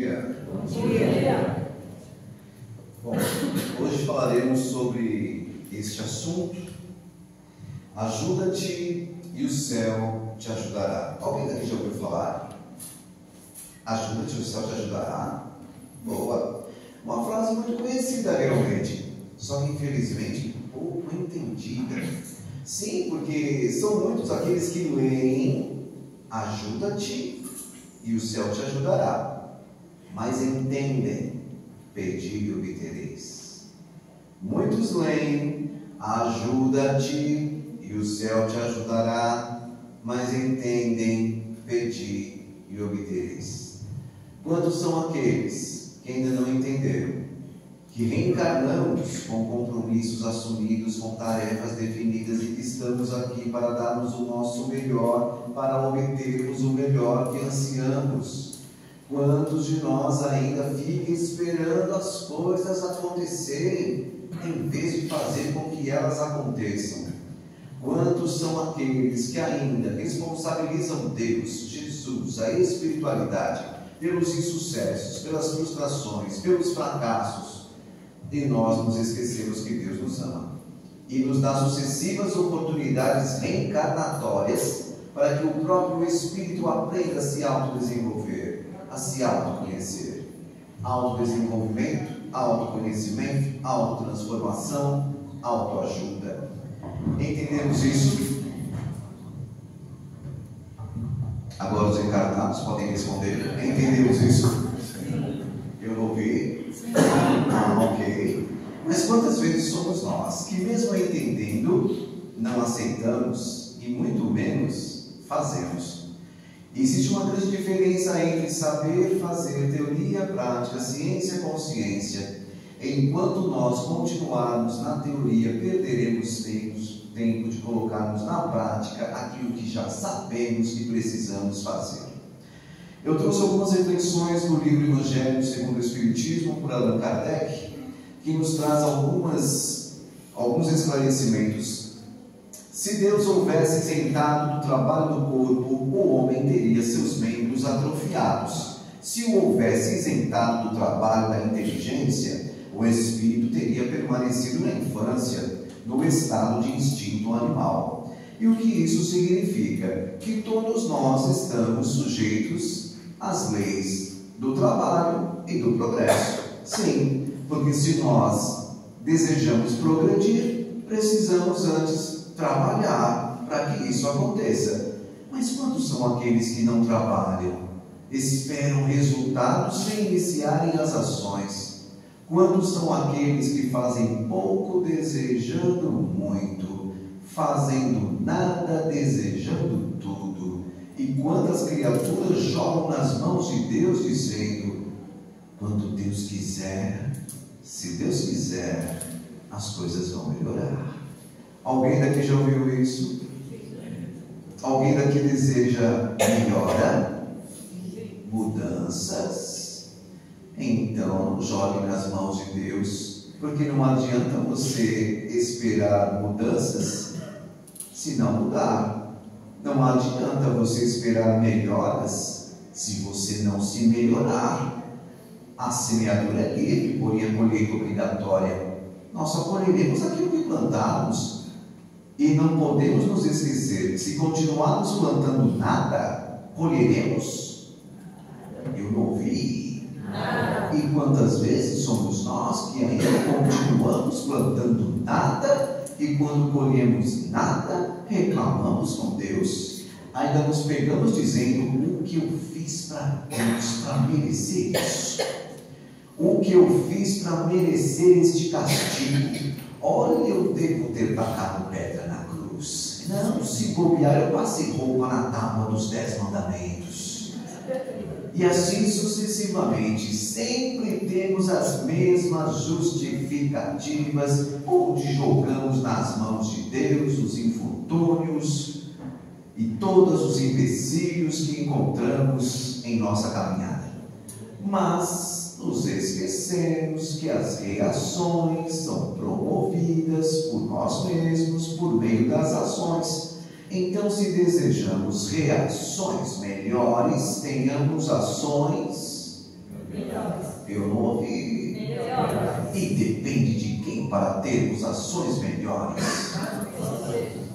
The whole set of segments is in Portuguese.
dia. Bom dia. Bom, hoje falaremos sobre este assunto. Ajuda-te e o céu te ajudará. Alguém daqui já ouviu falar? Ajuda-te e o céu te ajudará. Boa. Uma frase muito conhecida realmente, só que infelizmente pouco entendida. Sim, porque são muitos aqueles que leem ajuda-te e o céu te ajudará, mas entendem, pedi e obtereis. Muitos leem ajuda-te e o céu te ajudará, mas entendem, pedi e obtereis. Quantos são aqueles que ainda não entenderam que reencarnamos com compromissos assumidos, com tarefas definidas e que estamos aqui para darmos o nosso melhor, para obtermos o melhor que ansiamos? Quantos de nós ainda ficam esperando as coisas acontecerem, em vez de fazer com que elas aconteçam? Quantos são aqueles que ainda responsabilizam Deus, Jesus, a espiritualidade, pelos insucessos, pelas frustrações, pelos fracassos? E nós nos esquecemos que Deus nos ama e nos dá sucessivas oportunidades reencarnatórias para que o próprio Espírito aprenda a se autodesenvolver, a se autoconhecer. Autodesenvolvimento, autoconhecimento, autotransformação, autoajuda. Entendemos isso? Agora os encarnados podem responder. Entendemos isso? Eu não ouvi. Ok. Mas quantas vezes somos nós que, mesmo entendendo, não aceitamos e muito menos fazemos? Existe uma grande diferença entre saber fazer, teoria, prática, ciência, consciência. Enquanto nós continuarmos na teoria, perderemos tempo de colocarmos na prática aquilo que já sabemos que precisamos fazer. Eu trouxe algumas reflexões do livro Evangelho segundo o Espiritismo, por Allan Kardec, que nos traz alguns esclarecimentos. Se Deus houvesse isentado do trabalho do corpo, o homem teria seus membros atrofiados. Se o houvesse isentado do trabalho da inteligência, o espírito teria permanecido na infância, no estado de instinto animal. E o que isso significa? Que todos nós estamos sujeitos às leis do trabalho e do progresso. Sim, porque se nós desejamos progredir, precisamos antes trabalhar para que isso aconteça. Mas quantos são aqueles que não trabalham? Esperam resultados sem iniciarem as ações. Quantos são aqueles que fazem pouco desejando muito, fazendo nada desejando tudo? E quantas criaturas jogam nas mãos de Deus dizendo: quando Deus quiser, se Deus quiser, as coisas vão melhorar. Alguém daqui já ouviu isso? Alguém daqui deseja melhora? Mudanças? Então jogue nas mãos de Deus, porque não adianta você esperar mudanças se não mudar. Não adianta você esperar melhoras se você não se melhorar. A semeadura é livre, porém a colheita obrigatória. Nós só colheremos aquilo que plantarmos. E não podemos nos esquecer que, se continuarmos plantando nada, colheremos. Eu não ouvi. E quantas vezes somos nós que ainda continuamos plantando nada, e quando colhemos nada, reclamamos com Deus? Ainda nos pegamos dizendo: o que eu fiz para Deus para merecer isso? O que eu fiz para merecer este castigo? Olha, eu devo ter tacado pedra na cruz. Não, se bobear, eu passei roupa na tábua dos 10 mandamentos. E assim sucessivamente, sempre temos as mesmas justificativas, onde jogamos nas mãos de Deus os infortúnios e todos os empecilhos que encontramos em nossa caminhada. Mas nos esquecemos que as reações são promovidas por nós mesmos por meio das ações. Então, se desejamos reações melhores, tenhamos ações alguém para termos ações melhores?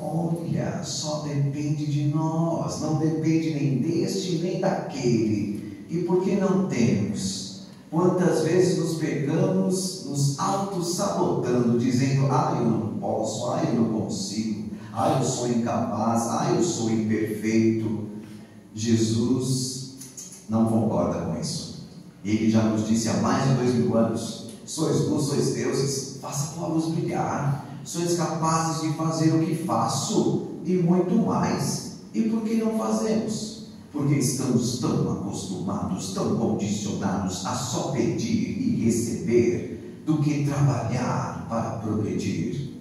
Olha, só depende de nós, não depende nem deste nem daquele. E por que não temos? Quantas vezes nos pegamos nos auto-sabotando, dizendo: eu não posso, eu não consigo, eu sou incapaz, eu sou imperfeito. Jesus não concorda com isso. Ele já nos disse há mais de 2000 anos: sois luz, sois deuses, faça tua luz brilhar. Sois capazes de fazer o que faço e muito mais. E por que não fazemos? Porque estamos tão acostumados, tão condicionados a só pedir e receber do que trabalhar para progredir.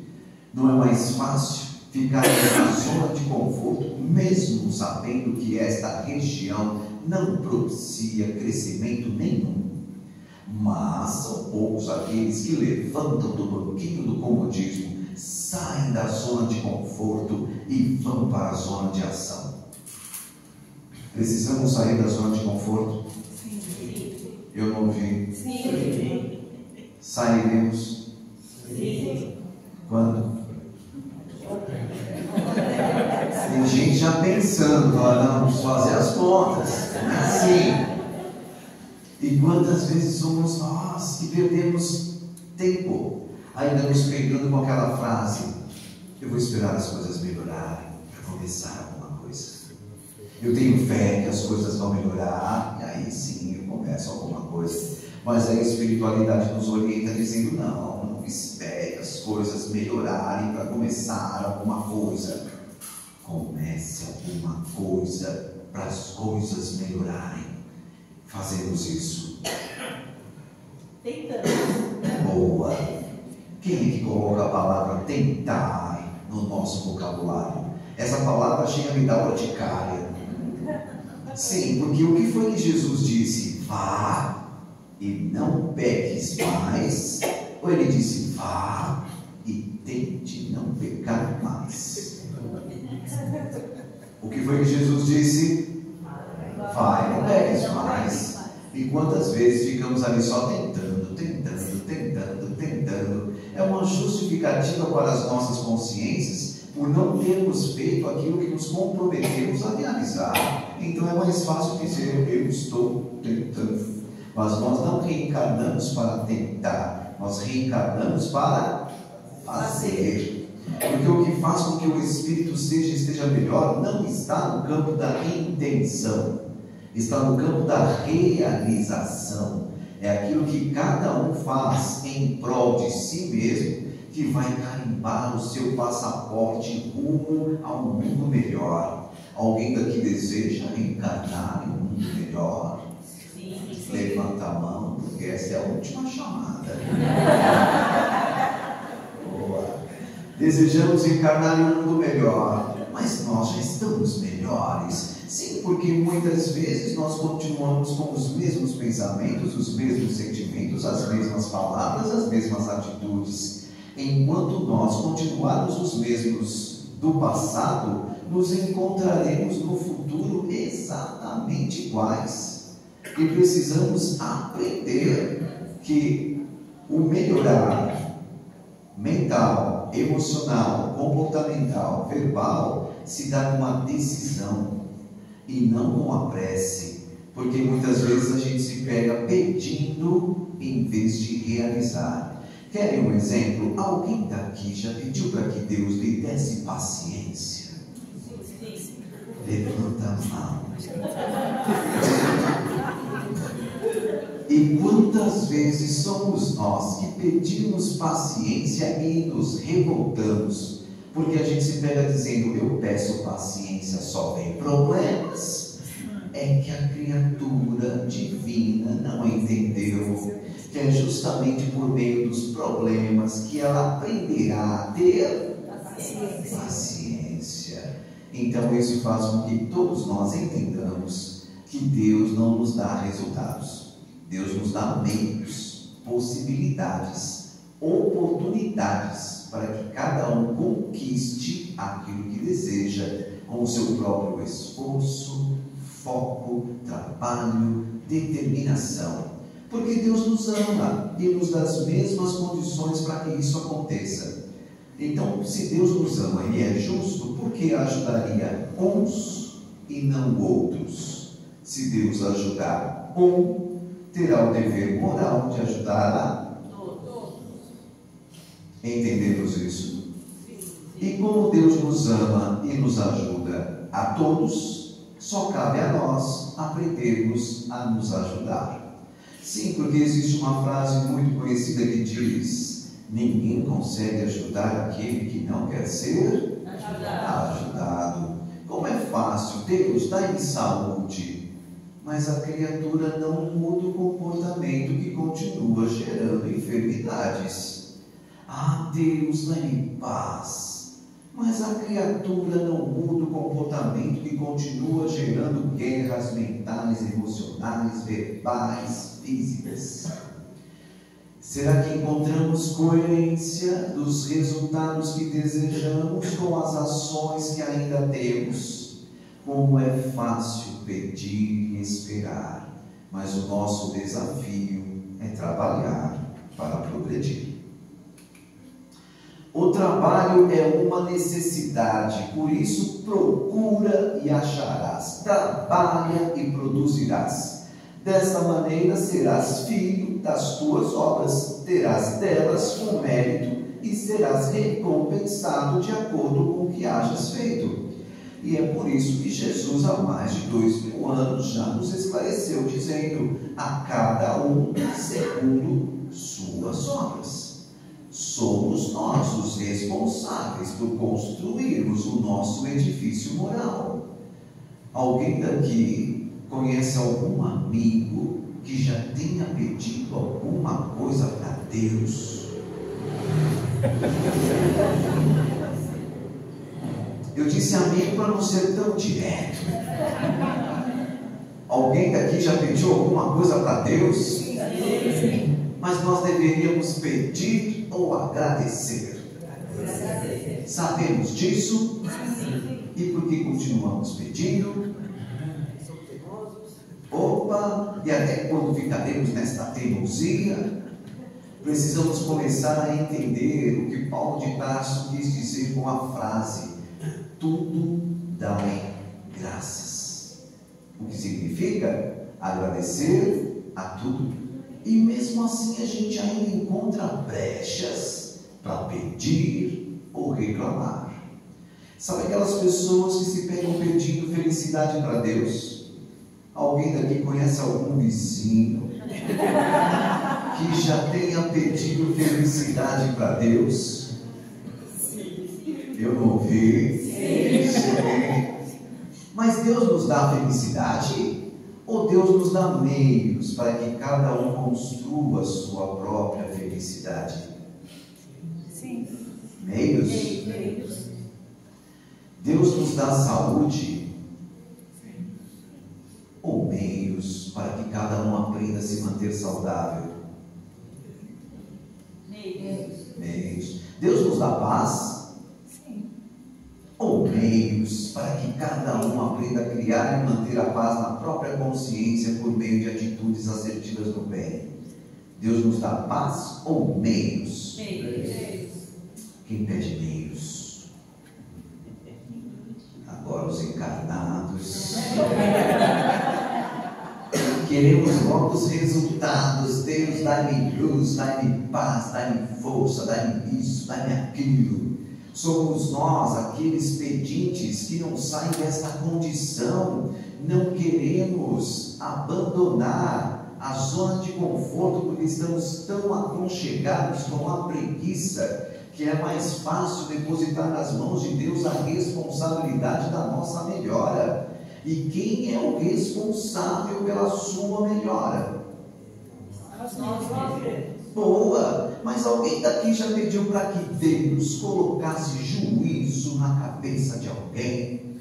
Não é mais fácil ficar na zona de conforto, mesmo sabendo que esta região não propicia crescimento nenhum? Mas são poucos aqueles que levantam do banquinho do comodismo, saem da zona de conforto e vão para a zona de ação. Precisamos sair da zona de conforto? Sim. Eu não ouvi. Sim. Sairemos? Sim. Quando? Tem gente já pensando: vamos fazer as contas. Sim. E quantas vezes somos nós que perdemos tempo, ainda nos pegando com aquela frase: eu vou esperar as coisas melhorarem para começar alguma coisa. Eu tenho fé que as coisas vão melhorar, e aí sim eu começo alguma coisa. Mas a espiritualidade nos orienta dizendo: não espere as coisas melhorarem para começar alguma coisa. Comece alguma coisa para as coisas melhorarem. Fazemos isso. Tentamos. Boa. Quem é que coloca a palavra tentar no nosso vocabulário? Essa palavra chega a me dar urticária. Sim, porque o que foi que Jesus disse? Vá e não peques mais. Ou ele disse: vá e tente não pecar mais? O que foi que Jesus disse? Vai, não peques mais. E quantas vezes ficamos ali só tentando? É uma justificativa para as nossas consciências por não termos feito aquilo que nos comprometemos a realizar. Então é mais fácil dizer: eu estou tentando. Mas nós não reencarnamos para tentar, nós reencarnamos para fazer. Porque o que faz com que o espírito esteja melhor não está no campo da intenção, está no campo da realização. É aquilo que cada um faz em prol de si mesmo que vai carimbar o seu passaporte rumo ao mundo melhor. Alguém daqui deseja reencarnar em um mundo melhor? Sim. Levanta a mão, porque essa é a última chamada. Boa. Desejamos encarnar em um mundo melhor, mas nós já estamos melhores. Sim, porque muitas vezes nós continuamos com os mesmos pensamentos, os mesmos sentimentos, as mesmas palavras, as mesmas atitudes. Enquanto nós continuarmos os mesmos do passado, nos encontraremos no futuro exatamente iguais. E precisamos aprender que o melhorar mental, emocional, comportamental, verbal, se dá com uma decisão e não com a prece, porque muitas vezes a gente se pega pedindo em vez de realizar. Querem um exemplo? Alguém daqui já pediu para que Deus lhe desse paciência? Levanta a mão. E quantas vezes somos nós que pedimos paciência e nos revoltamos? Porque a gente se pega dizendo: eu peço paciência, só vem problemas. É que a criatura divina não entendeu que é justamente por meio dos problemas que ela aprenderá a ter paciência. Então isso faz com que todos nós entendamos que Deus não nos dá resultados. Deus nos dá meios, possibilidades, oportunidades para que cada um conquiste aquilo que deseja com o seu próprio esforço, foco, trabalho, determinação. Porque Deus nos ama e nos dá as mesmas condições para que isso aconteça. Então, se Deus nos ama e é justo, por que ajudaria uns e não outros? Se Deus ajudar um, terá o dever moral de ajudar a todos. Entendemos isso? E como Deus nos ama e nos ajuda a todos, só cabe a nós aprendermos a nos ajudar. Sim, porque existe uma frase muito conhecida que diz: ninguém consegue ajudar aquele que não quer ser ajudado. Como é fácil, Deus dá-lhe saúde, mas a criatura não muda o comportamento que continua gerando enfermidades. Ah, Deus dá-lhe paz, mas a criatura não muda o comportamento que continua gerando guerras mentais, emocionais, verbais, físicas. Será que encontramos coerência dos resultados que desejamos com as ações que ainda temos? Como é fácil pedir e esperar, mas o nosso desafio é trabalhar para progredir. O trabalho é uma necessidade, por isso procura e acharás, trabalha e produzirás. Desta maneira serás filho das tuas obras, terás delas um mérito e serás recompensado de acordo com o que hajas feito. E é por isso que Jesus, há mais de 2000 anos, já nos esclareceu, dizendo: a cada um segundo suas obras. Somos nós os responsáveis por construirmos o nosso edifício moral. Alguém daqui conhece algum amigo que já tenha pedido alguma coisa para Deus? Eu disse amigo para não ser tão direto. Alguém daqui já pediu alguma coisa para Deus? Sim. Mas nós deveríamos pedir ou agradecer? Sabemos disso? E por que continuamos pedindo? Opa, e até quando ficaremos nesta teimosia? Precisamos começar a entender o que Paulo de Tarso quis dizer com a frase: tudo dai graças. O que significa agradecer a tudo. E mesmo assim a gente ainda encontra brechas para pedir ou reclamar. Sabe aquelas pessoas que se pegam pedindo felicidade para Deus? Alguém daqui conhece algum vizinho que já tenha pedido felicidade para Deus? Eu não ouvi. Sim. Mas Deus nos dá felicidade? Ou Deus nos dá meios para que cada um construa a sua própria felicidade? Sim. Meios? Deus nos dá saúde? Ou meios para que cada um aprenda a se manter saudável? Meios. Deus nos dá paz? Ou meios para que cada um aprenda a criar e manter a paz na própria consciência por meio de atitudes assertivas no bem? Deus nos dá paz ou meios? Quem pede meios? Agora os encarnados. Queremos logo os resultados. Deus, dá-me luz, dá-me paz, dá-me força, dá-me isso, dá-me aquilo. Somos nós, aqueles pedintes que não saem desta condição. Não queremos abandonar a zona de conforto porque estamos tão aconchegados com a preguiça, que é mais fácil depositar nas mãos de Deus a responsabilidade da nossa melhora. E quem é o responsável pela sua melhora? Boa! Mas alguém daqui já pediu para que Deus colocasse juízo na cabeça de alguém?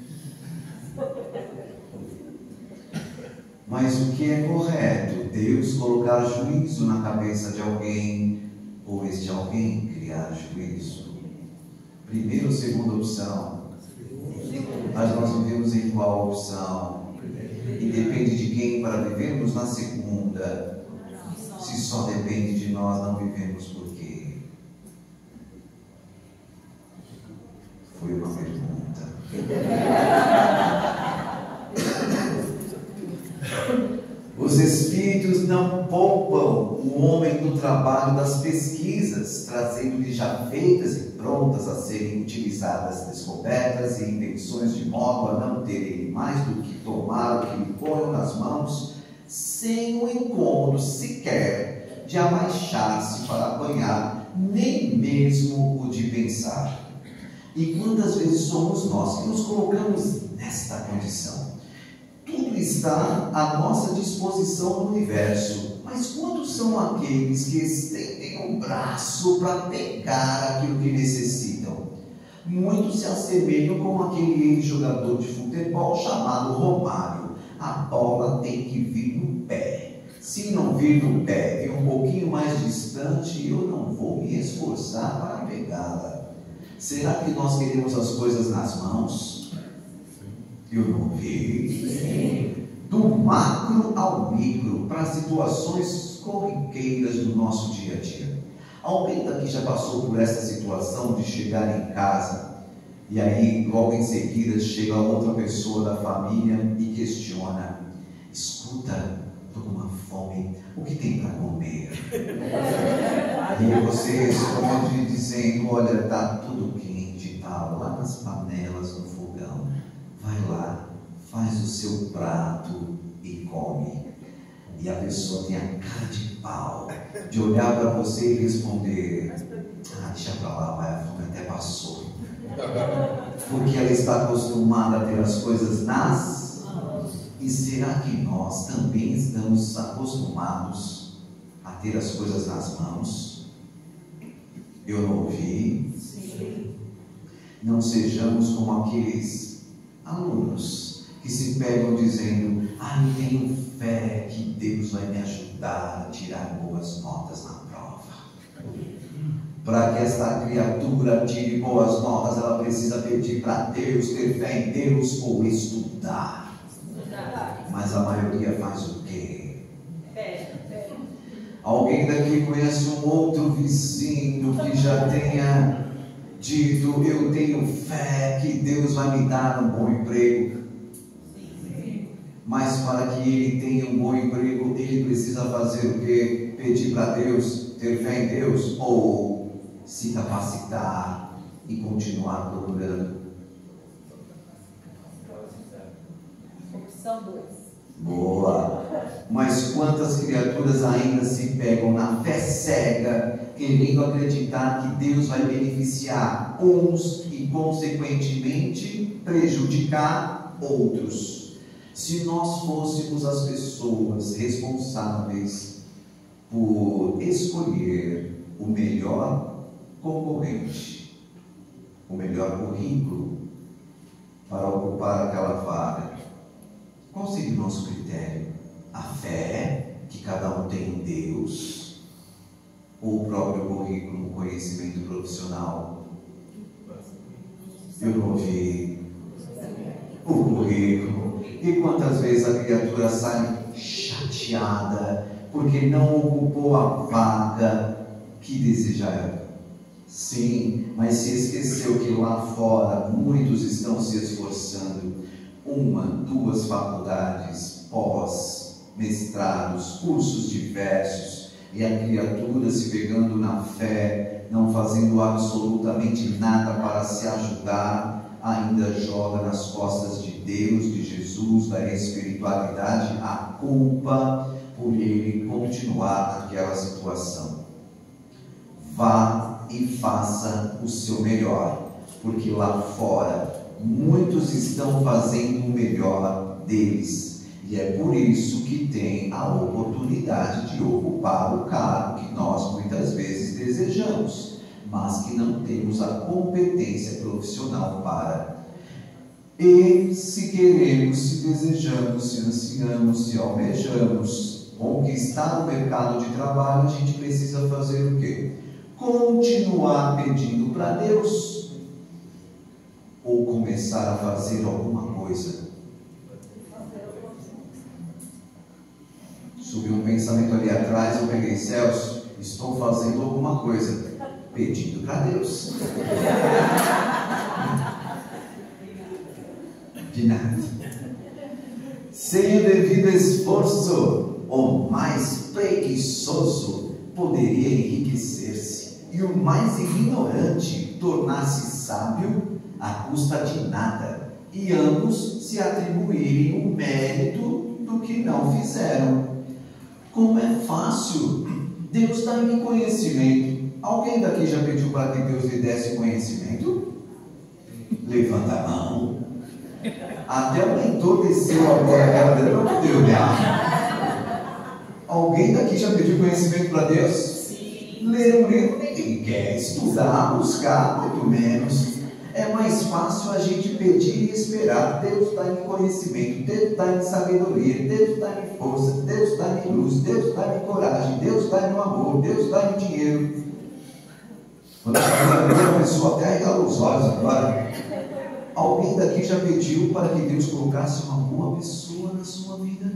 Mas o que é correto? Deus colocar juízo na cabeça de alguém, ou este alguém criar juízo? Primeira ou segunda opção? Mas nós vivemos em qual opção? E depende de quem para vivermos na segunda? só depende de nós, não vivemos por quê? Foi uma pergunta. Os Espíritos não poupam o homem do trabalho das pesquisas, trazendo-lhe já feitas e prontas a serem utilizadas descobertas e invenções, de modo a não terem mais do que tomar o que lhe ponham nas mãos, sem o incômodo sequer de abaixar-se para apanhar, nem mesmo o de pensar. E quantas vezes somos nós que nos colocamos nesta condição? Tudo está à nossa disposição no universo, mas quantos são aqueles que estendem o braço para pegar aquilo que necessitam? Muitos se assemelham com aquele jogador de futebol chamado Romário. A bola tem que vir no pé. Se não vir no pé e um pouquinho mais distante, eu não vou me esforçar para pegá-la. Será que nós queremos as coisas nas mãos? Eu não vi. Do macro ao micro, para situações corriqueiras do nosso dia a dia. Alguém daqui já passou por essa situação de chegar em casa e aí logo em seguida chega outra pessoa da família e questiona: escuta, estou com uma fome, o que tem para comer? E você responde dizendo: olha, está tudo quente e tal, lá nas panelas no fogão. Vai lá, faz o seu prato e come. E a pessoa tem a cara de pau de olhar para você e responder: ah, deixa para lá, vai, a fome até passou. Porque ela está acostumada a ter as coisas nas mãos. E será que nós também estamos acostumados a ter as coisas nas mãos? Eu não ouvi. Sim. Não sejamos como aqueles alunos que se pegam dizendo: ah, eu tenho fé que Deus vai me ajudar a tirar boas notas na prova. Para que esta criatura tire boas notas, ela precisa pedir para Deus, ter fé em Deus ou estudar. Mas a maioria faz o quê? Alguém daqui conhece um outro vizinho que já tenha dito: eu tenho fé que Deus vai me dar um bom emprego? Mas para que ele tenha um bom emprego, ele precisa fazer o quê? Pedir para Deus, ter fé em Deus, ou se capacitar e continuar procurando? Opção 2. Boa! Mas quantas criaturas ainda se pegam na fé cega, querendo acreditar que Deus vai beneficiar uns e, consequentemente, prejudicar outros? Se nós fôssemos as pessoas responsáveis por escolher o melhor concorrente, o melhor currículo para ocupar aquela vaga, qual seria o nosso critério? A fé que cada um tem em Deus, ou o próprio currículo, o conhecimento profissional? Eu não ouvi. O currículo. E quantas vezes a criatura sai chateada porque não ocupou a vaga que desejava? Sim, mas se esqueceu que lá fora muitos estão se esforçando. 1, 2 faculdades, pós, mestrados, cursos diversos, e a criatura se pegando na fé, não fazendo absolutamente nada para se ajudar, ainda joga nas costas de Deus, de Jesus, da espiritualidade, a culpa por ele continuar naquela situação. Vá e faça o seu melhor, porque lá fora muitos estão fazendo o melhor deles, e é por isso que tem a oportunidade de ocupar o cargo que nós muitas vezes desejamos, mas que não temos a competência profissional para. E se queremos, se desejamos, se ansiamos, se almejamos conquistar o mercado de trabalho, a gente precisa fazer o quê? Continuar pedindo para Deus, ou começar a fazer alguma coisa? Subiu um pensamento ali atrás, eu peguei: Celso, estou fazendo alguma coisa, pedindo para Deus. De nada. Sem o devido esforço, o mais preguiçoso poderia enriquecer-se, e o mais ignorante tornar-se sábio à custa de nada, e ambos se atribuírem o mérito do que não fizeram. Como é fácil! Deus dá-me conhecimento. Alguém daqui já pediu para que Deus lhe desse conhecimento? Levanta a mão. Até o leitor desceu agora, ela deu para poder olhar. Alguém daqui já pediu conhecimento para Deus? Sim. Ler um livro ninguém quer, estudar, buscar, muito menos. É mais fácil a gente pedir e esperar. Deus dá-me conhecimento, Deus dá-me sabedoria, Deus dá-me força, Deus dá-me luz, Deus dá-me coragem, Deus dá-me amor, Deus dá-me dinheiro. Quando a pessoa até arregala os olhos agora. Alguém daqui já pediu para que Deus colocasse uma boa pessoa na sua vida?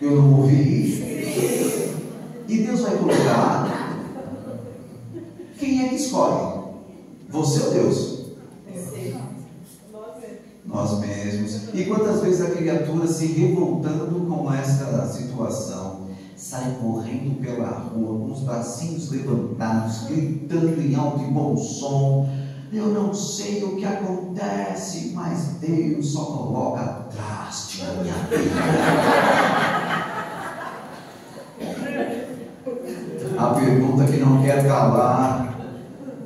Eu não ouvi. E Deus vai colocar. Quem é que escolhe? Você ou Deus? Nós mesmos. E quantas vezes a criatura, se revoltando com essa situação, sai correndo pela rua com os bracinhos levantados, gritando em alto e bom som: eu não sei o que acontece, mas Deus só coloca traste na minha vida. A pergunta que não quer calar: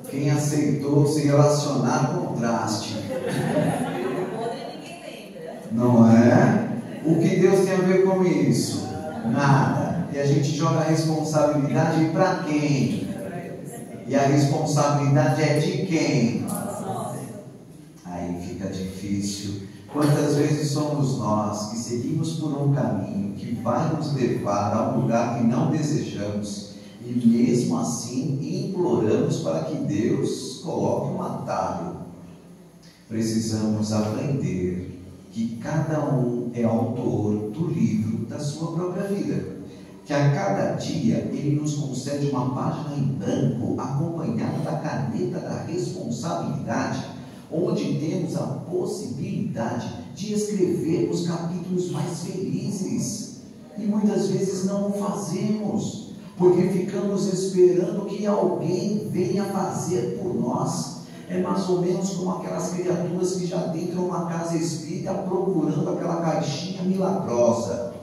quem aceitou se relacionar com o traste? Não é? O que Deus tem a ver com isso? Nada. E a gente joga a responsabilidade para quem? E a responsabilidade é de quem? Aí fica difícil. Quantas vezes somos nós que seguimos por um caminho que vai nos levar a um lugar que não desejamos, e mesmo assim imploramos para que Deus coloque um atalho. Precisamos aprender que cada um é autor do livro da sua própria vida, que a cada dia Ele nos concede uma página em branco, acompanhada da caneta da responsabilidade, onde temos a possibilidade de escrever os capítulos mais felizes, e muitas vezes não o fazemos, porque ficamos esperando que alguém venha fazer por nós. É mais ou menos como aquelas criaturas que já adentram uma casa espírita procurando aquela caixinha milagrosa.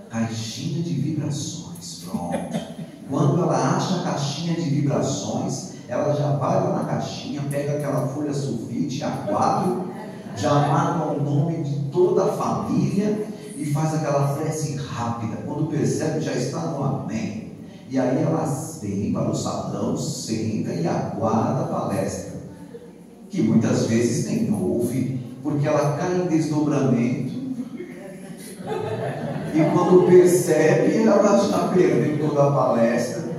Caixinha de vibrações, pronto. Quando ela acha a caixinha de vibrações, ela já vai lá na caixinha, pega aquela folha sulfite A4, já marca o nome de toda a família e faz aquela prece rápida. Quando percebe, já está no amém. E aí ela vem para o salão, senta e aguarda a palestra, que muitas vezes nem ouve, porque ela cai em desdobramento. E quando percebe, ela já perdeu toda a palestra.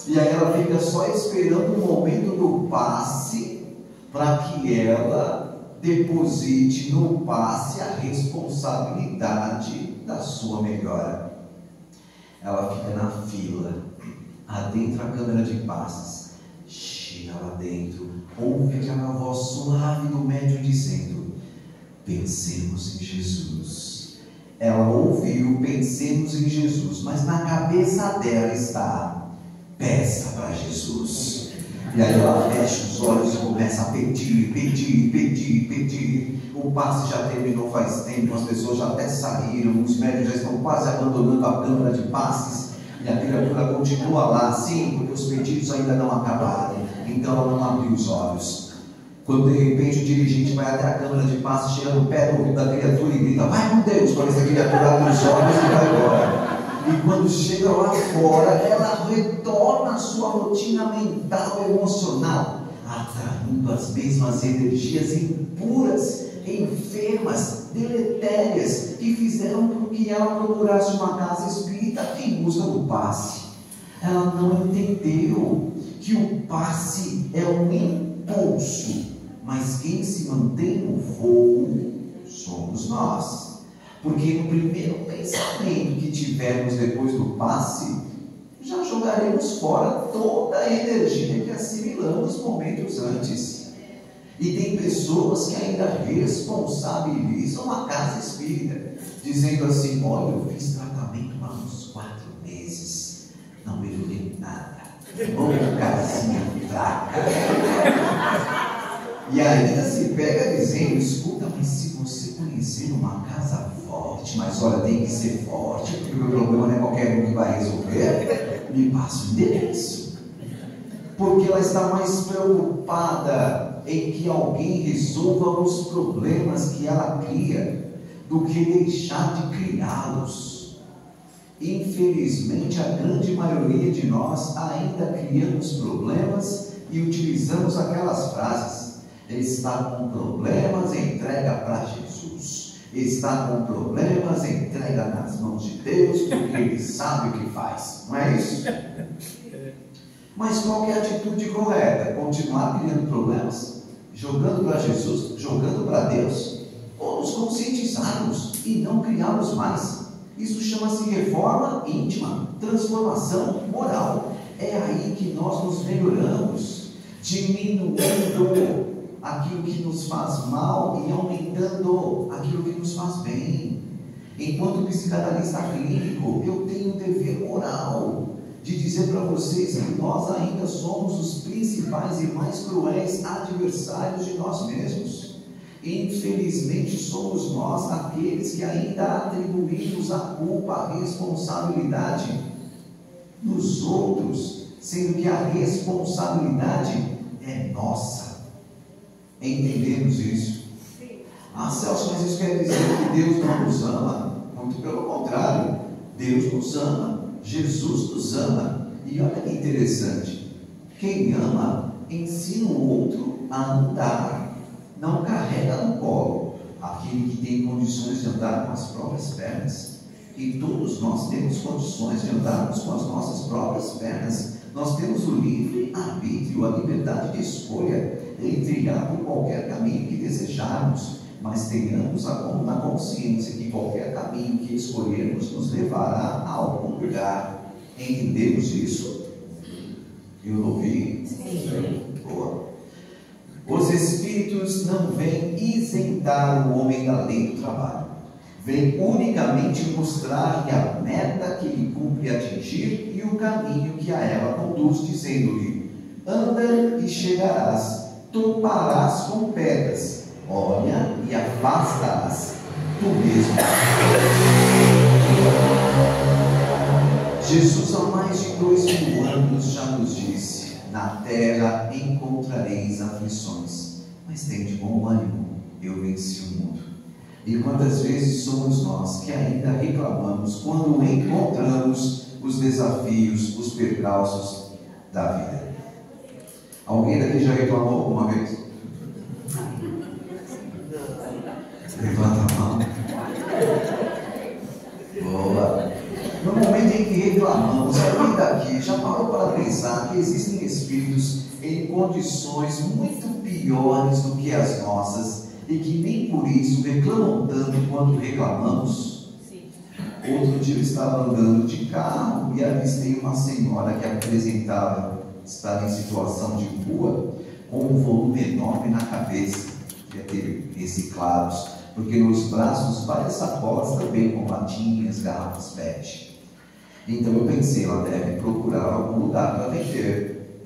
E aí ela fica só esperando o momento do passe, para que ela deposite no passe a responsabilidade da sua melhora. Ela fica na fila, adentra a câmara de passes, chega lá dentro, ouve aquela voz suave do médium dizendo: pensemos em Jesus. Ela ouviu: pensemos em Jesus, mas na cabeça dela está: peça para Jesus. E aí ela fecha os olhos e começa a pedir, pedir, pedir, pedir. O passe já terminou faz tempo, as pessoas já até saíram, os médicos já estão quase abandonando a câmara de passes, e a criatura continua lá, sim, porque os pedidos ainda não acabaram. Então ela não abriu os olhos. Quando de repente o dirigente vai até a câmara de passes, chega no pé do ouvido da criatura e grita: vai com Deus, para essa criatura abre os olhos e vai embora. E quando chega lá fora, ela retorna à sua rotina mental e emocional, atraindo as mesmas energias impuras, enfermas, deletérias, que fizeram com que ela procurasse uma casa espírita em busca do passe. Ela não entendeu que o passe é um impulso, mas quem se mantém no voo somos nós. Porque no primeiro pensamento que tivermos depois do passe, já jogaremos fora toda a energia que assimilamos momentos antes. E tem pessoas que ainda responsabilizam a casa espírita, dizendo assim: olha, eu fiz tratamento há uns 4 meses, não melhorei nada, uma casinha fraca. E ainda se pega dizendo: escuta, mas se você conhecer uma casa forte, mas olha, tem que ser forte, porque o meu problema não é qualquer um que vai resolver, me passa o endereço. Porque ela está mais preocupada em que alguém resolva os problemas que ela cria, do que deixar de criá-los. Infelizmente, a grande maioria de nós ainda criamos problemas e utilizamos aquelas frases: está com problemas, entrega para Jesus. Está com problemas, entrega nas mãos de Deus, porque Ele sabe o que faz. Não é isso? Mas qual que é a atitude correta? Continuar criando problemas? Jogando para Jesus? Jogando para Deus? Ou nos conscientizarmos e não criá-los mais? Isso chama-se reforma íntima, transformação moral. É aí que nós nos melhoramos, diminuindo aquilo que nos faz mal e aumentando aquilo que nos faz bem. Enquanto psicanalista clínico, eu tenho um dever moral de dizer para vocês que nós ainda somos os principais e mais cruéis adversários de nós mesmos. Infelizmente, somos nós aqueles que ainda atribuímos a culpa, a responsabilidade nos outros, sendo que a responsabilidade é nossa. Entendemos isso? Ah, Celso, mas isso quer dizer que Deus não nos ama? Muito pelo contrário, Deus nos ama, Jesus nos ama. E olha que interessante, quem ama ensina o outro a andar, não carrega no colo aquele que tem condições de andar com as próprias pernas. E todos nós temos condições de andarmos com as nossas próprias pernas. Nós temos o livre arbítrio, a liberdade de escolha em trilhar por qualquer caminho que desejarmos, mas tenhamos na consciência que qualquer caminho que escolhermos nos levará a algum lugar. Entendemos isso? Eu ouvi? Sim. Boa. Os Espíritos não vêm isentar o homem da lei do trabalho, vêm unicamente mostrar-lhe a meta que lhe cumpre atingir e o caminho que a ela conduz, dizendo-lhe: anda e chegarás, toparás com pedras, olha e afasta-as tu mesmo. Jesus há mais de 2000 anos já nos disse: na terra encontrareis aflições, mas tende bom ânimo, eu venci o mundo. E quantas vezes somos nós que ainda reclamamos quando encontramos os desafios, os percalços da vida? Alguém daqui já reclamou alguma vez? Levanta a mão. Boa. No momento em que reclamamos, alguém daqui já parou para pensar que existem espíritos em condições muito piores do que as nossas e que nem por isso reclamam tanto quanto reclamamos? Sim. Outro dia eu estava andando de carro e avistei uma senhora que apresentava estar em situação de rua com um volume enorme na cabeça, devia ter reciclados, porque nos braços várias sacolas também com latinhas, garrafas PET. Então eu pensei, ela deve procurar algum lugar para vender.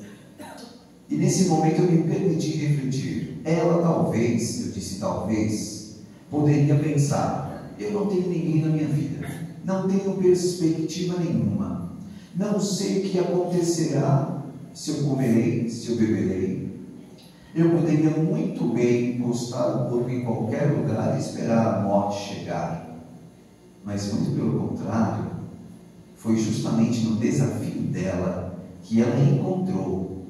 E nesse momento eu me permiti refletir. Ela talvez, eu disse talvez, poderia pensar: eu não tenho ninguém na minha vida, não tenho perspectiva nenhuma, não sei o que acontecerá, se eu comerei, se eu beberei. Eu poderia muito bem encostar o corpo em qualquer lugar e esperar a morte chegar. Mas muito pelo contrário, foi justamente no desafio dela que ela encontrou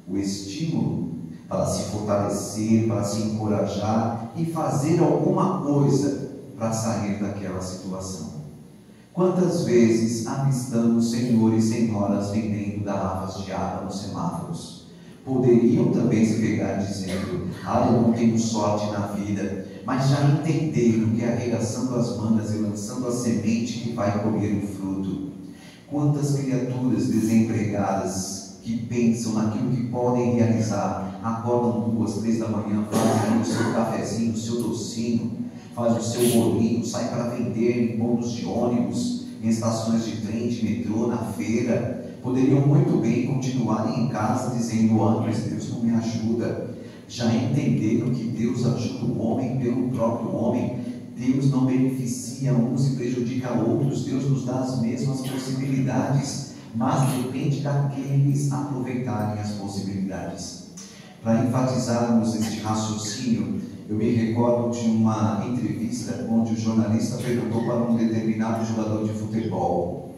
o estímulo para se fortalecer, para se encorajar e fazer alguma coisa para sair daquela situação. Quantas vezes avistamos senhores e senhoras vendendo garrafas de água nos semáforos? Poderiam também se pegar dizendo: eu não tenho sorte na vida, mas já entenderam que é arregaçando as mangas e lançando a semente que vai colher o fruto. Quantas criaturas desempregadas que pensam naquilo que podem realizar, acordam 2, 3 da manhã, fazem o seu cafezinho, o seu docinho, faz o seu bolinho, sai para vender em pontos de ônibus, em estações de trem, de metrô, na feira. Poderiam muito bem continuar em casa dizendo: ah, mas Deus não me ajuda. Já entenderam que Deus ajuda o homem pelo próprio homem. Deus não beneficia uns e prejudica outros. Deus nos dá as mesmas possibilidades, mas depende daqueles aproveitarem as possibilidades. Para enfatizarmos este raciocínio, eu me recordo de uma entrevista onde o jornalista perguntou para um determinado jogador de futebol: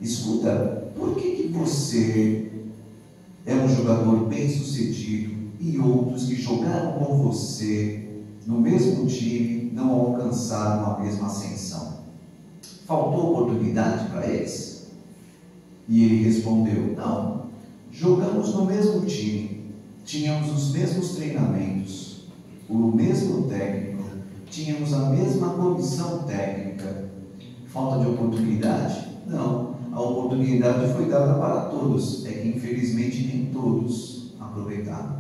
escuta, por que você é um jogador bem sucedido e outros que jogaram com você no mesmo time não alcançaram a mesma ascensão? Faltou oportunidade para eles? E ele respondeu: não, jogamos no mesmo time, tínhamos os mesmos treinamentos, o mesmo técnico, tínhamos a mesma comissão técnica. Falta de oportunidade? Não, a oportunidade foi dada para todos, é que infelizmente nem todos aproveitaram.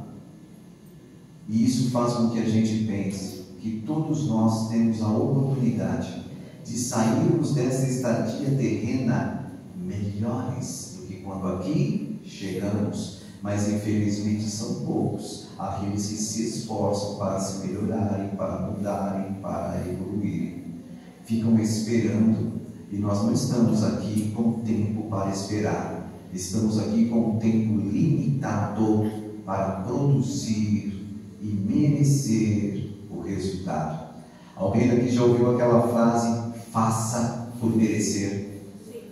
E isso faz com que a gente pense que todos nós temos a oportunidade de sairmos dessa estadia terrena melhores do que quando aqui chegamos, mas infelizmente são poucos aqueles que se esforçam para se melhorarem, para mudarem, para evoluírem. Ficam esperando, e nós não estamos aqui com tempo para esperar, estamos aqui com um tempo limitado para produzir e merecer o resultado. Alguém daqui já ouviu aquela frase: faça por merecer?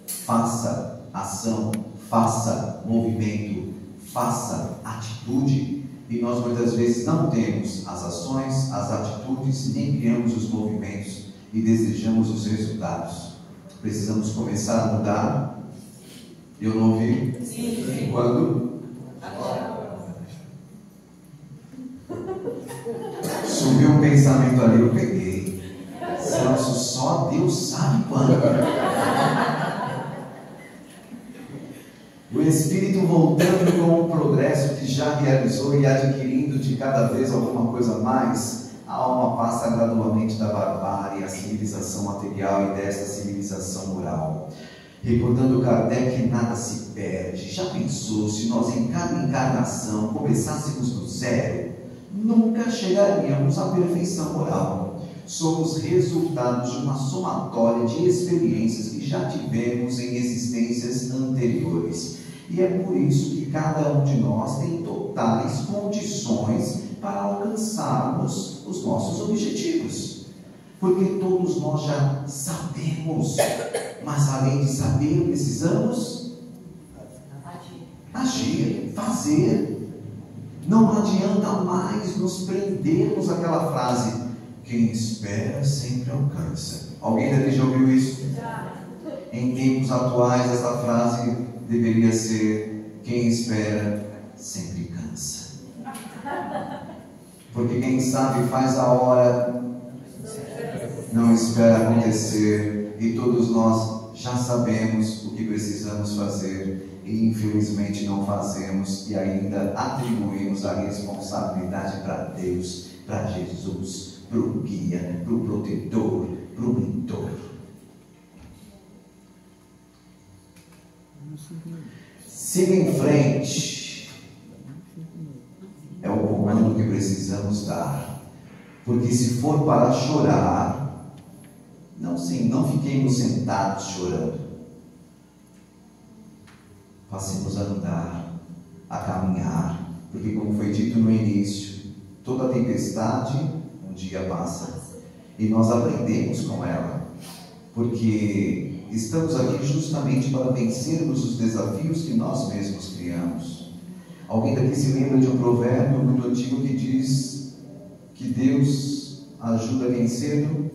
Faça ação, faça movimento, faça atitude. E nós muitas vezes não temos as ações, as atitudes, nem criamos os movimentos e desejamos os resultados. Precisamos começar a mudar. Eu não ouvi? Sim. Quando? Agora. Subiu um pensamento ali, eu peguei. Celso, só Deus sabe quando. O Espírito voltando com o progresso que já realizou e adquirindo de cada vez alguma coisa mais, a alma passa gradualmente da barbárie à civilização material e desta civilização moral. Recordando Kardec, nada se perde. Já pensou se nós em cada encarnação começássemos do zero? Nunca chegaríamos à perfeição moral. Somos resultados de uma somatória de experiências que já tivemos em existências anteriores. E é por isso que cada um de nós tem totais condições para alcançarmos os nossos objetivos. Porque todos nós já sabemos, mas além de saber, precisamos agir, fazer. Não adianta mais nos prendermos àquela frase: quem espera sempre alcança. Alguém daqui já ouviu isso? Em tempos atuais, essa frase deveria ser: quem espera sempre cansa. Porque quem sabe faz a hora, não espera acontecer, e todos nós já sabemos o que precisamos fazer e infelizmente não fazemos, e ainda atribuímos a responsabilidade para Deus, para Jesus, para o guia, para o protetor, para o mentor. Siga em frente, é o comando que precisamos dar, porque se for para chorar, não fiquemos sentados chorando. Passemos a andar, a caminhar, porque como foi dito no início, toda tempestade um dia passa, e nós aprendemos com ela, porque estamos aqui justamente para vencermos os desafios que nós mesmos criamos. Alguém daqui se lembra de um provérbio muito antigo que diz que Deus ajuda quem cedo,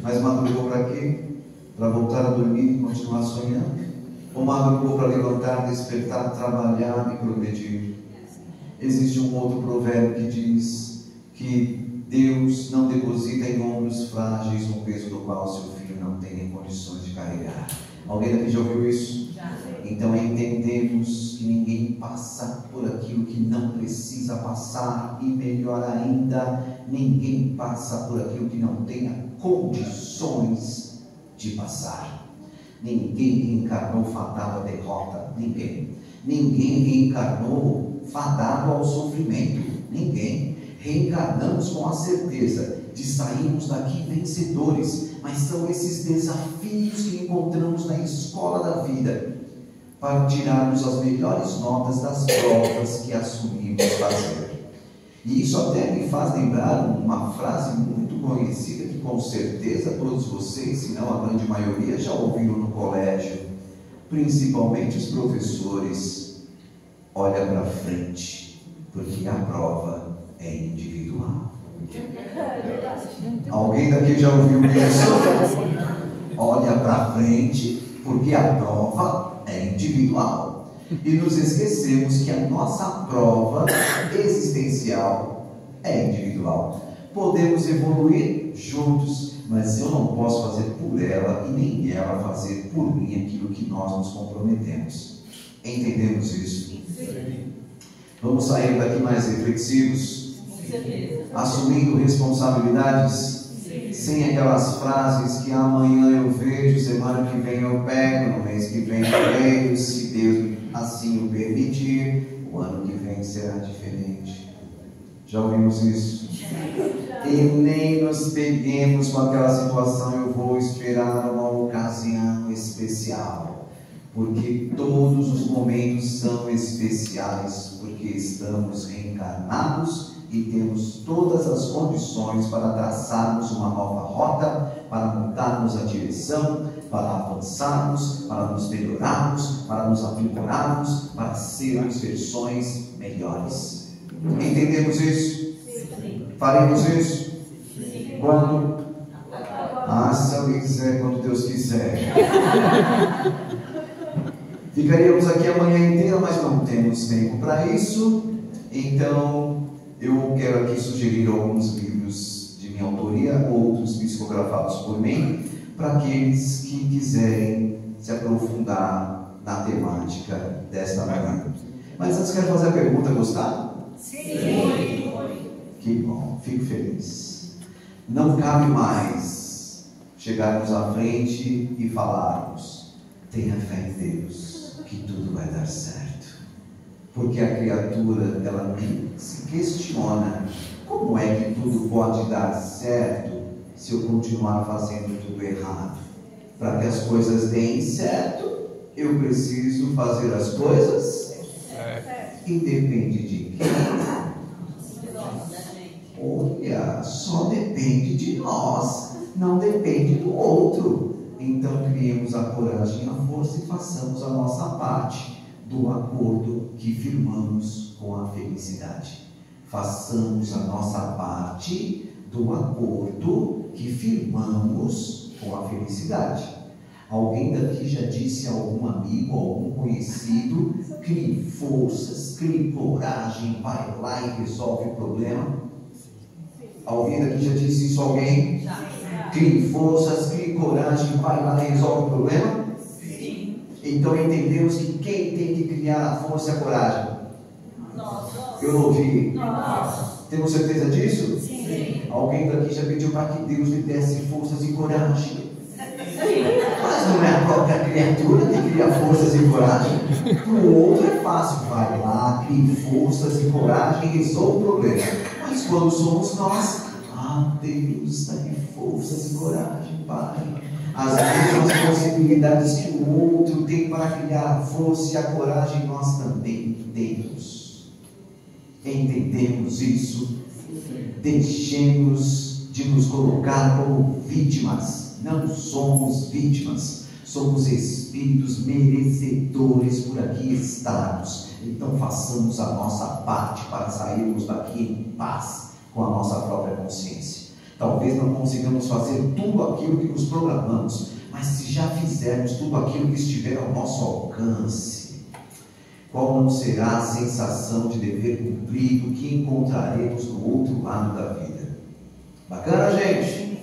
mas madrugou para quê? Para voltar a dormir e continuar sonhando? Ou madrugou para levantar, despertar, trabalhar e progredir? Existe um outro provérbio que diz que Deus não deposita em ombros frágeis um peso do qual seu filho não tenha condições de carregar. Alguém daqui já ouviu isso? Já. Então entendemos que ninguém passa por aquilo que não precisa passar, e melhor ainda, ninguém passa por aquilo que não tenha condições de passar. Ninguém reencarnou fadado à derrota. Ninguém reencarnou fadado ao sofrimento. Ninguém. Reencarnamos com a certeza de sairmos daqui vencedores, mas são esses desafios que encontramos na escola da vida para tirarmos as melhores notas das provas que assumimos fazer. E isso até me faz lembrar uma frase muito conhecida que com certeza todos vocês, se não a grande maioria, já ouviram no colégio, principalmente os professores: olha para frente, porque a prova é individual. Alguém daqui já ouviu isso? Olha para frente, porque a prova é individual. E nos esquecemos que a nossa prova existencial é individual. Podemos evoluir juntos, mas eu não posso fazer por ela e nem ela fazer por mim aquilo que nós nos comprometemos. Entendemos isso? Sim. Vamos sair daqui mais reflexivos, assumindo responsabilidades, sem aquelas frases que amanhã eu vejo, semana que vem eu pego, no mês que vem eu vejo, se Deus assim o permitir, o ano que vem será diferente. Já ouvimos isso? E nem nos peguemos com aquela situação: eu vou esperar uma ocasião especial, porque todos os momentos são especiais, porque estamos reencarnados e temos todas as condições para traçarmos uma nova rota, para mudarmos a direção, para avançarmos, para nos melhorarmos, para nos aprimorarmos, para sermos versões melhores. Entendemos isso? Sim. Faremos isso? Sim. Quando? Se alguém quiser, quando Deus quiser. Ficaríamos aqui a manhã inteira, mas não temos tempo para isso. Então eu quero aqui sugerir alguns livros de minha autoria, outros psicografados por mim, para aqueles que quiserem se aprofundar na temática desta manhã. Mas antes quero fazer a pergunta: gostaram? Sim! Que bom, fico feliz. Não cabe mais chegarmos à frente e falarmos: tenha fé em Deus, que tudo vai dar certo. Porque a criatura, ela se questiona: como é que tudo pode dar certo se eu continuar fazendo tudo errado? Para que as coisas deem certo, eu preciso fazer as coisas certo. E depende de quem? Olha, só depende de nós, não depende do outro. Então criemos a coragem e a força e façamos a nossa parte do acordo que firmamos com a felicidade. Façamos a nossa parte do acordo que firmamos com a felicidade. Alguém daqui já disse a algum amigo, a algum conhecido: crie forças, crie coragem, vai lá e resolve o problema? Alguém daqui já disse isso a alguém? Já. Crie forças, crie coragem, vai lá e resolve o problema? Sim. Então entendemos que quem tem que criar a força e a coragem? Nós. Eu não ouvi. Nós. Temos certeza disso? Sim. Alguém daqui já pediu para que Deus lhe desse forças e coragem? Mas não é a própria criatura que cria forças e coragem. O outro é fácil: vai lá, crie forças e coragem e resolve o problema. Mas quando somos nós, Deus, dá-me forças e coragem, Pai. As mesmas possibilidades que o outro tem para criar a força e a coragem, nós também temos. Entendemos isso? Deixemos de nos colocar como vítimas. Não somos vítimas, somos espíritos merecedores por aqui estarmos. Então façamos a nossa parte para sairmos daqui em paz com a nossa própria consciência. Talvez não consigamos fazer tudo aquilo que nos programamos, mas se já fizermos tudo aquilo que estiver ao nosso alcance, qual não será a sensação de dever cumprido que encontraremos do outro lado da vida? Bacana, gente?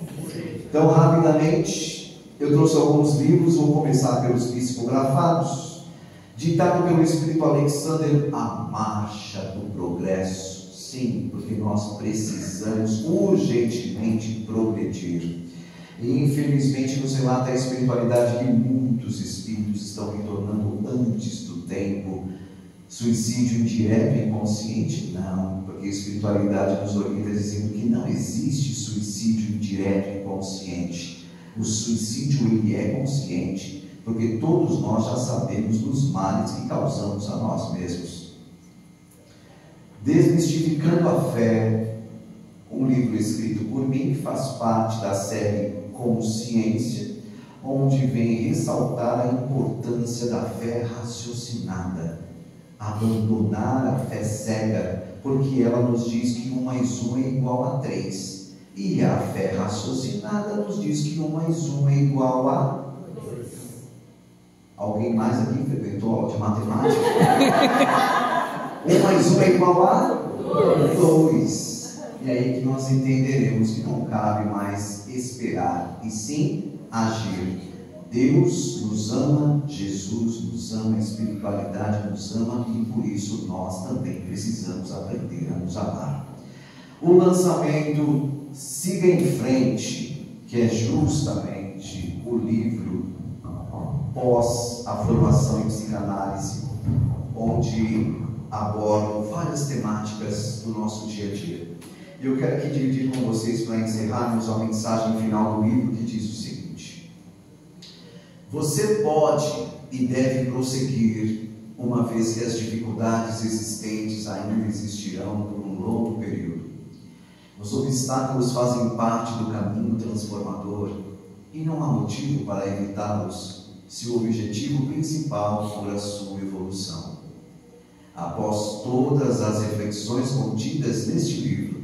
Então, rapidamente, eu trouxe alguns livros, vou começar pelos psicografados. Ditado pelo Espírito Alexander, A Marcha do Progresso. Sim, porque nós precisamos urgentemente progredir. E infelizmente nos relata a espiritualidade que muitos espíritos estão retornando antes do tempo. Suicídio indireto e inconsciente? Não, porque a espiritualidade nos orienta dizendo que não existe suicídio indireto e inconsciente. O suicídio ele é consciente, porque todos nós já sabemos dos males que causamos a nós mesmos. Desmistificando a Fé, um livro escrito por mim, que faz parte da série Consciência, onde vem ressaltar a importância da fé raciocinada, abandonar a fé cega, porque ela nos diz que 1 mais 1 é igual a 3, e a fé raciocinada nos diz que 1 mais 1 é igual a 2. Alguém mais aqui frequentou aula de matemática? 1 mais 1 é igual a 2. E aí que nós entenderemos que não cabe mais esperar, e sim agir. Deus nos ama, Jesus nos ama, a espiritualidade nos ama, e por isso nós também precisamos aprender a nos amar. O lançamento Siga em Frente, que é justamente o livro pós a formação em psicanálise, onde abordam várias temáticas do nosso dia a dia. E eu quero aqui dividir com vocês, para encerrarmos, a mensagem final do livro, que diz o seguinte: você pode e deve prosseguir, uma vez que as dificuldades existentes ainda existirão por um longo período. Os obstáculos fazem parte do caminho transformador e não há motivo para evitá-los, se o objetivo principal for a sua evolução. Após todas as reflexões contidas neste livro,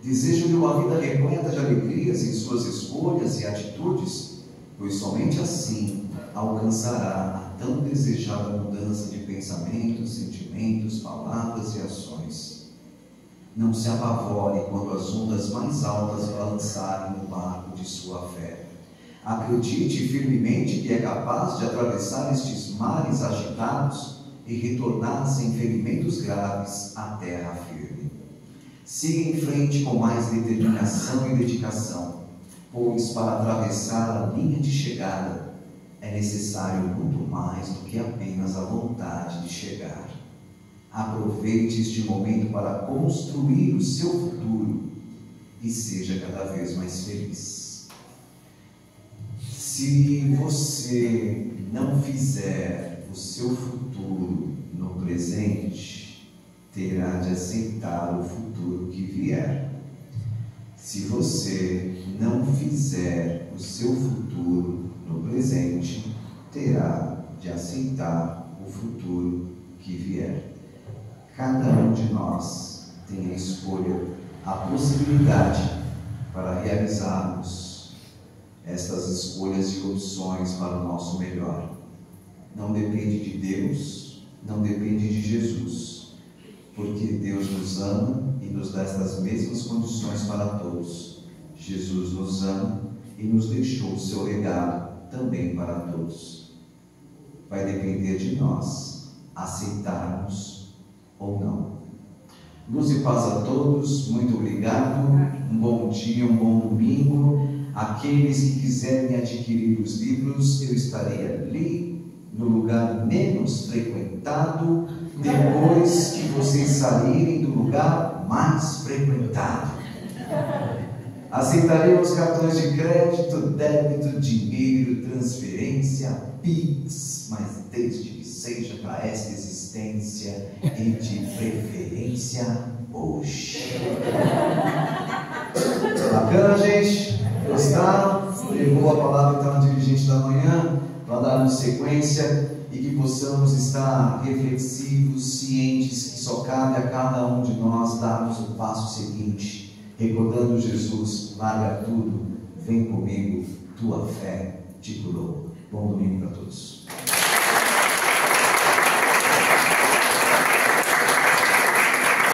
desejo-lhe uma vida repleta de alegrias em suas escolhas e atitudes, pois somente assim alcançará a tão desejada mudança de pensamentos, sentimentos, palavras e ações. Não se apavore quando as ondas mais altas balançarem no barco de sua fé. Acredite firmemente que é capaz de atravessar estes mares agitados e retornar sem ferimentos graves à terra firme. Siga em frente com mais determinação e dedicação, pois para atravessar a linha de chegada é necessário muito mais do que apenas a vontade de chegar. Aproveite este momento para construir o seu futuro e seja cada vez mais feliz. Se você não fizer o seu futuro no presente, terá de aceitar o futuro que vier. Se você não fizer o seu futuro no presente, terá de aceitar o futuro que vier. Cada um de nós tem a escolha, a possibilidade para realizarmos estas escolhas e opções para o nosso melhor. Não depende de Deus, não depende de Jesus, porque Deus nos ama e nos dá estas mesmas condições para todos. Jesus nos ama e nos deixou o seu legado também para todos. Vai depender de nós aceitarmos ou não. Luz e paz a todos, muito obrigado, um bom dia, um bom domingo. Aqueles que quiserem adquirir os livros, eu estarei ali, no lugar menos frequentado, depois que vocês saírem do lugar mais frequentado. Aceitaremos cartões de crédito, débito, dinheiro, transferência, Pix, mas desde que seja para esta existência e de preferência hoje. Bacana, gente? Gostaram? Levou a palavra então a dirigente da manhã para darmos sequência e que possamos estar reflexivos, cientes que só cabe a cada um de nós darmos o passo seguinte, recordando Jesus: larga tudo, vem comigo, tua fé te curou. Bom domingo para todos.